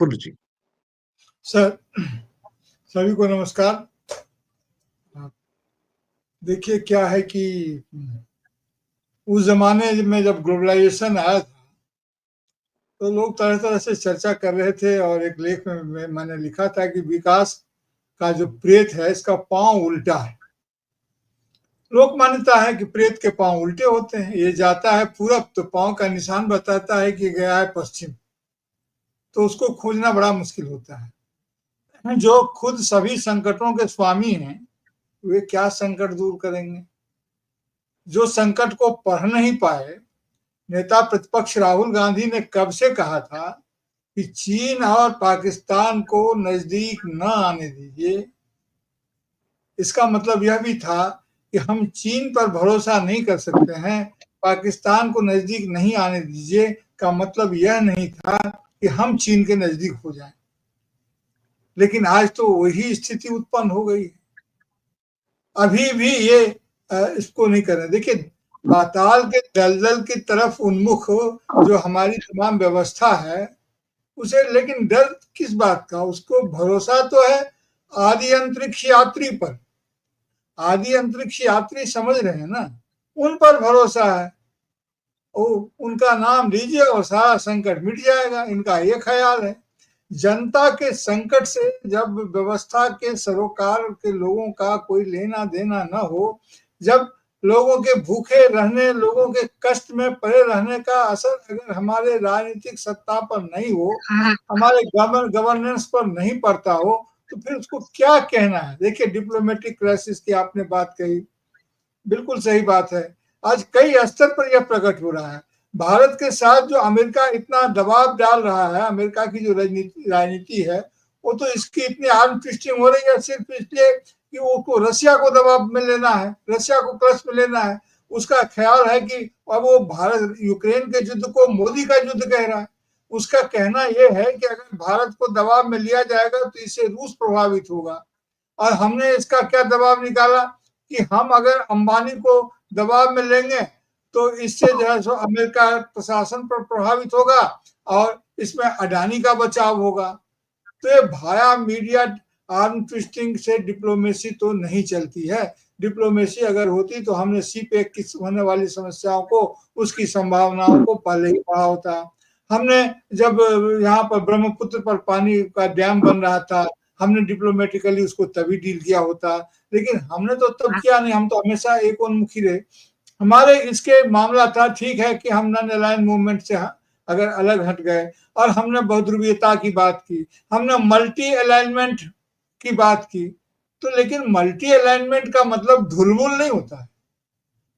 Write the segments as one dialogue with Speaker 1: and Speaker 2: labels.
Speaker 1: पूर्ण जी।
Speaker 2: सर, सभी को नमस्कार। देखिए क्या है कि उस जमाने में जब ग्लोबलाइजेशन आया था तो लोग तरह तरह से चर्चा कर रहे थे और एक लेख में मैंने लिखा था कि विकास का जो प्रेत है इसका पांव उल्टा है। लोक मान्यता है कि प्रेत के पांव उल्टे होते हैं। ये जाता है पूरब तो पांव का निशान बताता है कि गया है पश्चिम, तो उसको खोजना बड़ा मुश्किल होता है। जो खुद सभी संकटों के स्वामी हैं वे क्या संकट दूर करेंगे? जो संकट को पढ़ नहीं पाए, नेता प्रतिपक्ष राहुल गांधी ने कब से कहा था कि चीन और पाकिस्तान को नजदीक न आने दीजिए। इसका मतलब यह भी था कि हम चीन पर भरोसा नहीं कर सकते हैं। पाकिस्तान को नजदीक नहीं आने दीजिए का मतलब यह नहीं था कि हम चीन के नजदीक हो जाएं। लेकिन आज तो वही स्थिति उत्पन्न हो गई है। अभी भी ये इसको नहीं कर रहे। देखिए, पाताल के दलदल की तरफ उन्मुख जो हमारी तमाम व्यवस्था है उसे, लेकिन डर किस बात का? उसको भरोसा तो है आदि अंतरिक्ष यात्री पर। आदि अंतरिक्ष यात्री समझ रहे हैं ना, उन पर भरोसा है। उनका नाम लीजिए और सारा संकट मिट जाएगा, इनका ये ख्याल है। जनता के संकट से जब व्यवस्था के सरोकार के लोगों का कोई लेना देना न हो, जब लोगों के भूखे रहने, लोगों के कष्ट में पड़े रहने का असर अगर हमारे राजनीतिक सत्ता पर नहीं हो, हमारे गवर्नेंस पर नहीं पड़ता हो, तो फिर उसको क्या कहना है? देखिए, डिप्लोमेटिक क्राइसिस की आपने बात कही, बिल्कुल सही बात है। आज कई स्तर पर यह प्रकट हो रहा है। भारत के साथ जो अमेरिका इतना दबाव डाल रहा है, अमेरिका की जो राजनीति है, वो तो इसकी इतनी आर्म ट्विस्टिंग हो रही है सिर्फ इसलिए कि उसको रशिया को दबाव में लेना है, रशिया को क्लच में लेना है। उसका ख्याल है कि अब वो भारत यूक्रेन के युद्ध को मोदी का युद्ध कह रहा है। उसका कहना यह है कि अगर भारत को दबाव में लिया जाएगा तो इससे रूस प्रभावित होगा। और हमने इसका क्या दबाव निकाला कि हम अगर अंबानी को दबाव में लेंगे तो इससे जो है सो अमेरिका प्रशासन पर प्रभावित होगा और इसमें अडानी का बचाव होगा। तो ये भाया मीडिया आर्म ट्विस्टिंग से डिप्लोमेसी तो नहीं चलती है। डिप्लोमेसी अगर होती तो हमने सीपेक की होने वाली समस्याओं को, उसकी संभावनाओं को पहले ही पढ़ा होता। हमने जब यहाँ पर ब्रह्मपुत्र पर पानी का डैम बन रहा था, हमने डिप्लोमेटिकली उसको तभी डील किया होता। लेकिन हमने तो तब किया नहीं, हम तो हमेशा एक उन्मुखी रहे। हमारे इसके मामला था, ठीक है कि हम नॉन अलाइन मूवमेंट से अगर अलग हट गए और हमने बहुध्रुवीयता की बात की, हमने मल्टी अलाइनमेंट की बात की, तो लेकिन मल्टी अलाइनमेंट का मतलब ढुलमुल नहीं होता है।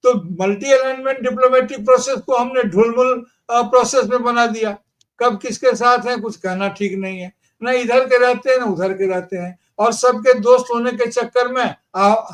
Speaker 2: तो मल्टी अलाइनमेंट डिप्लोमेटिक प्रोसेस को हमने ढुलमुल प्रोसेस में बना दिया। कब किसके साथ है कुछ कहना ठीक नहीं है, न इधर के रहते हैं न उधर के रहते हैं, और सबके दोस्त होने के चक्कर में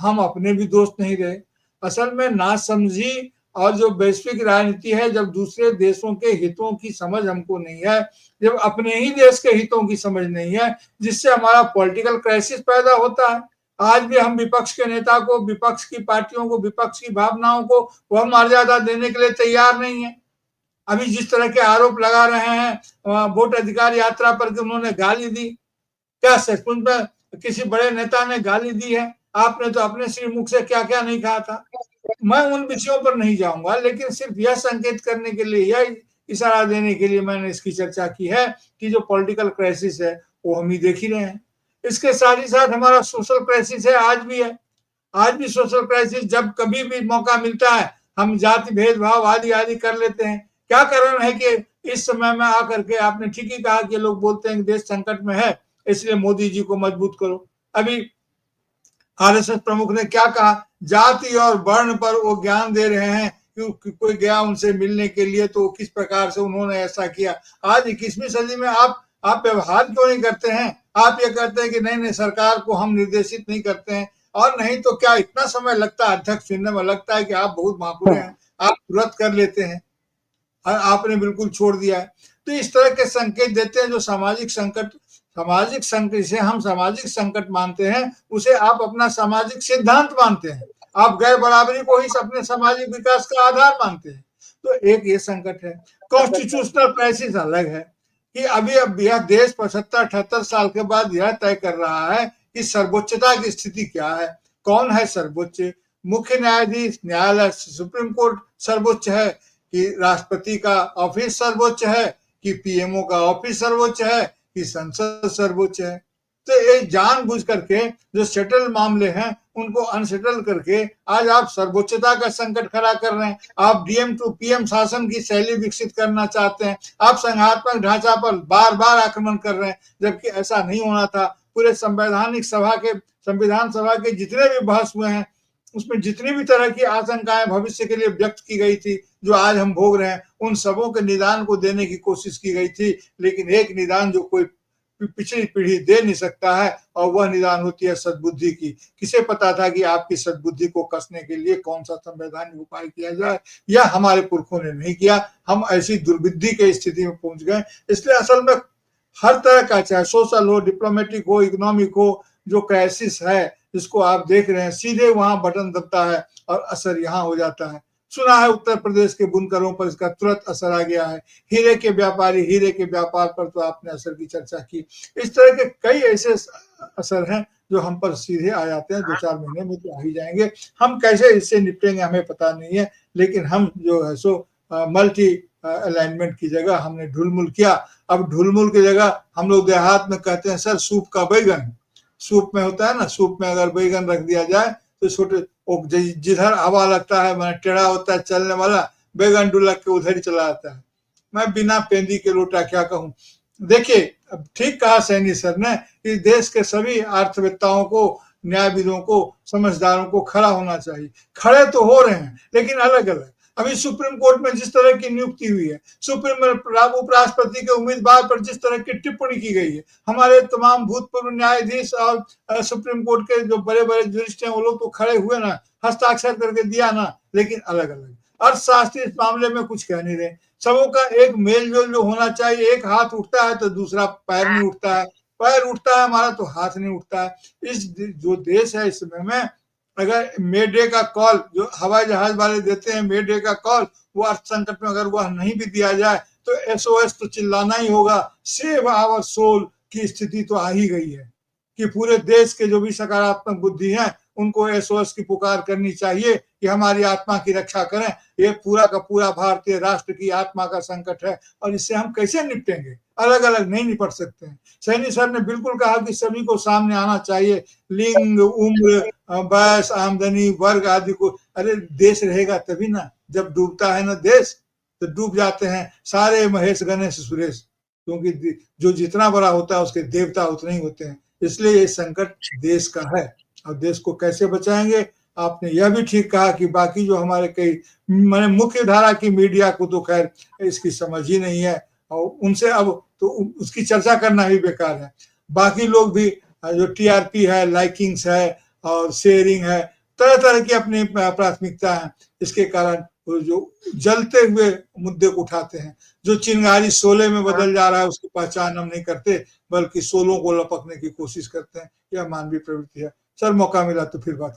Speaker 2: हम अपने भी दोस्त नहीं रहे। असल में नासमझी और जो वैश्विक राजनीति है, जब दूसरे देशों के हितों की समझ हमको नहीं है, जब अपने ही देश के हितों की समझ नहीं है, जिससे हमारा पॉलिटिकल क्राइसिस पैदा होता है। आज भी हम विपक्ष के नेता को, विपक्ष की पार्टियों को, विपक्ष की भावनाओं को वह मर्यादा देने के लिए तैयार नहीं है। अभी जिस तरह के आरोप लगा रहे हैं वोट अधिकार यात्रा पर कि उन्होंने गाली दी, क्या सचमुच में किसी बड़े नेता ने गाली दी है? आपने तो अपने श्रीमुख से क्या क्या नहीं कहा था। मैं उन विषयों पर नहीं जाऊंगा, लेकिन सिर्फ यह संकेत करने के लिए, यह इशारा देने के लिए मैंने इसकी चर्चा की है कि जो पॉलिटिकल क्राइसिस है वो हम ही देख ही रहे हैं। इसके साथ ही साथ हमारा सोशल क्राइसिस है, आज भी है। आज भी सोशल क्राइसिस, जब कभी भी मौका मिलता है हम जाति भेदभाव आदि आदि कर लेते हैं। क्या कारण है कि इस समय में आकर के, आपने ठीक ही कहा कि लोग बोलते हैं कि देश संकट में है इसलिए मोदी जी को मजबूत करो। अभी आरएसएस प्रमुख ने क्या कहा, जाति और वर्ण पर वो ज्ञान दे रहे हैं कि कोई गया उनसे मिलने के लिए तो किस प्रकार से उन्होंने ऐसा किया। आज 21वीं सदी में आप व्यवहार क्यों नहीं करते हैं? आप ये कहते हैं कि नहीं नहीं सरकार को हम निर्देशित नहीं करते हैं, और नहीं तो क्या इतना समय लगता है अध्यक्ष चुनने में? लगता है कि आप बहुत महापुरे हैं, आप तुरंत कर लेते हैं, और आपने बिल्कुल छोड़ दिया है। तो इस तरह के संकेत देते हैं जो सामाजिक संकट जिसे हम सामाजिक संकट मानते हैं, उसे आप अपना सामाजिक सिद्धांत मानते हैं। आप गैर बराबरी को ही अपने सामाजिक विकास का आधार मानते हैं। तो एक ये संकट है। कॉन्स्टिट्यूशनल क्राइसिस अलग है। कि अभी अब यह देश 75-78 साल के बाद यह तय कर रहा है कि सर्वोच्चता की स्थिति क्या है, कौन है सर्वोच्च। मुख्य न्यायाधीश, न्यायालय सुप्रीम कोर्ट सर्वोच्च है कि राष्ट्रपति का ऑफिस सर्वोच्च है कि पीएमओ का ऑफिस सर्वोच्च है कि संसद सर्वोच्च है। तो ये जानबूझ करके जो सेटल मामले हैं उनको अनसेटल करके आज आप सर्वोच्चता का संकट खड़ा कर रहे हैं। आप डीएम टू पीएम शासन की शैली विकसित करना चाहते हैं। आप संघात्मक ढांचा पर बार बार आक्रमण कर रहे हैं, जबकि ऐसा नहीं होना था। पूरे संवैधानिक सभा के, संविधान सभा के जितने भी बहस हुए हैं उसमें जितनी भी तरह की आशंकाएं भविष्य के लिए व्यक्त की गई थी, जो आज हम भोग रहे हैं, उन सबों के निदान को देने की कोशिश की गई थी। लेकिन एक निदान जो कोई पिछली पीढ़ी दे नहीं सकता है, और वह निदान होती है सद्बुद्धि की। किसे पता था कि आपकी सद्बुद्धि को कसने के लिए कौन सा संवैधानिक उपाय किया जाए? यह हमारे पुरखों ने नहीं किया। हम ऐसी दुर्बुद्धि की स्थिति में पहुंच गए। इसलिए असल में हर तरह का, चाहे सोशल हो, डिप्लोमेटिक हो, इकोनॉमिक हो, जो क्राइसिस है जिसको आप देख रहे हैं, सीधे वहां बटन दबता है और असर यहाँ हो जाता है। सुना है उत्तर प्रदेश के बुनकरों पर इसका तुरंत असर आ गया है। हीरे के व्यापारी, हीरे के व्यापार पर तो आपने असर की चर्चा की। इस तरह के कई ऐसे असर हैं जो हम पर सीधे आ जाते हैं। 2-4 महीने में तो आ ही जाएंगे। हम कैसे इससे निपटेंगे हमें पता नहीं है, लेकिन हम जो है सो मल्टी अलाइनमेंट की जगह हमने ढुलमुल किया। अब ढुलमुल की जगह हम लोग देहात में कहते हैं सर सूप का बैगन। सूप में होता है ना, सूप में अगर बैगन रख दिया जाए तो छोटे जिधर हवा लगता है, मैंने टेढ़ा होता है चलने वाला, बैगन डुलक के उधर ही चला जाता है। मैं बिना पेंदी के लोटा क्या कहूं। देखिए, अब ठीक कहा सैनी सर ने कि देश के सभी अर्थवेत्ताओं को, न्यायविदों को, समझदारों को खड़ा होना चाहिए। खड़े तो हो रहे हैं, लेकिन अलग अलग। अभी सुप्रीम कोर्ट में जिस तरह की नियुक्ति हुई है, सुप्रीम उपराष्ट्रपति के उम्मीदवार पर जिस तरह की टिप्पणी की गई है, हमारे तमाम भूतपूर्व न्यायाधीश और सुप्रीम कोर्ट के जो बड़े बड़े जुरिस्ट हैं वो लोग तो खड़े हुए ना, हस्ताक्षर करके दिया ना, लेकिन अलग अलग। अर्थशास्त्री इस मामले में कुछ कह नहीं रहे। सबों का एक मेल जोल जो होना चाहिए, एक हाथ उठता है तो दूसरा पैर नहीं उठता है, पैर उठता है हमारा तो हाथ नहीं उठता है। इस जो देश है इस समय में, अगर मेडे का कॉल जो हवाई जहाज वाले देते हैं, मेडे का कॉल, वो अर्थ संकट में अगर वह नहीं भी दिया जाए तो एसओएस तो चिल्लाना ही होगा। सेव आवर सोल की स्थिति तो आ ही गई है कि पूरे देश के जो भी सकारात्मक बुद्धि हैं उनको एसओएस की पुकार करनी चाहिए कि हमारी आत्मा की रक्षा करें। ये पूरा का पूरा भारतीय राष्ट्र की आत्मा का संकट है, और इससे हम कैसे निपटेंगे? अलग अलग नहीं निपट सकते हैं। सैनी सर ने बिल्कुल कहा कि सभी को सामने आना चाहिए, लिंग, उम्र, वयस, आमदनी, वर्ग आदि को। अरे देश रहेगा तभी ना। जब डूबता है ना देश, तो डूब जाते हैं सारे महेश, गणेश, सुरेश, क्योंकि जो जितना बड़ा होता है उसके देवता उतने ही होते हैं। इसलिए ये संकट देश का है, और देश को कैसे बचाएंगे? आपने यह भी ठीक कहा कि बाकी जो हमारे कई मैंने मुख्य धारा की मीडिया को तो खैर इसकी समझ ही नहीं है, और उनसे अब तो उसकी चर्चा करना ही बेकार है। बाकी लोग भी जो टीआरपी है, लाइकिंग्स है और शेयरिंग है, तरह तरह की अपनी प्राथमिकता है, इसके कारण जो जलते हुए मुद्दे को उठाते हैं। जो चिंगारी शोले में बदल जा रहा है उसकी पहचान हम नहीं करते, बल्कि शोलों को लपकने की कोशिश करते हैं। यह मानवीय प्रवृत्ति है। सर, मौका मिला तो फिर बात